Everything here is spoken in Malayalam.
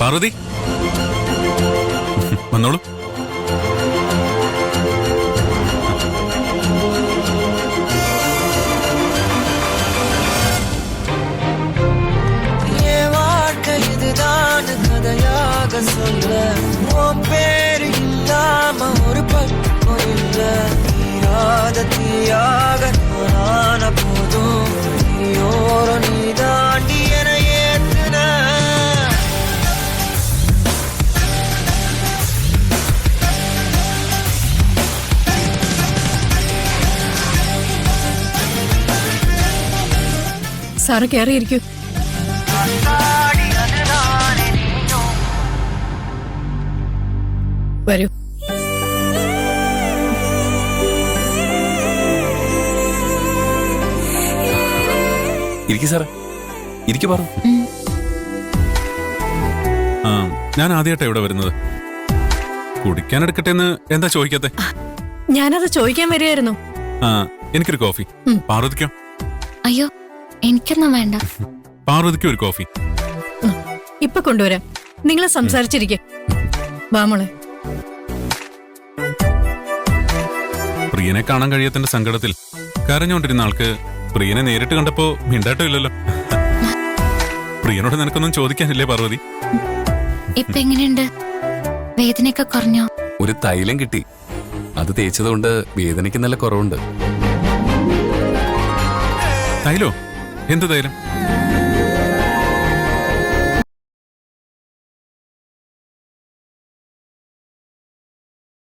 പാർവതി വന്നോളൂ. கதையாக சொல்ல உன் பேரு இல்லாம ஒரு பக்கம் இல்ல தீராத தீயாக நானான போதும் நீயோர நீ தாண்டி என ஏத்துன സാറ് കയറിയിരിക്കൂ. വരൂ. ഇരിക്കു സാറേ, ഇരിക്കു പറ. ഞാൻ ആദ്യമായിട്ടാ ഇവിടെ വരുന്നത്. കുടിക്കാൻ എടുക്കട്ടെ എന്ന് എന്താ ചോദിക്കാത്തെ? ഞാനത് ചോദിക്കാൻ വരികയായിരുന്നു. എനിക്കൊരു കോഫി. പാർവതിക്കോ? അയ്യോ, എനിക്കൊന്നും വേണ്ട. പാർവതിക്കും ഒരു കോഫി. ഇപ്പൊ കൊണ്ടുവരാം. നിങ്ങളെ സംസാരിച്ചിരിക്കെ. വാ മോളെ. പ്രിയനെ കാണാൻ കഴിയാത്തതിന്റെ സങ്കടത്തിൽ കരഞ്ഞുകൊണ്ടിരുന്ന ആൾക്ക് പ്രിയനെ നേരിട്ട് കണ്ടപ്പോ മിണ്ടാട്ടോ ഇല്ലല്ലോ. പ്രിയനോട് നിനക്കൊന്നും ചോദിക്കാനില്ലേ പാർവതി? ഇപ്പൊ എങ്ങനെയുണ്ട്? വേദനയൊക്കെ കുറഞ്ഞോ? ഒരു തൈലം കിട്ടി, അത് തേച്ചതുകൊണ്ട് വേദനയ്ക്ക് നല്ല കുറവുണ്ട്. തൈലോ? എന്ത് തൈലം?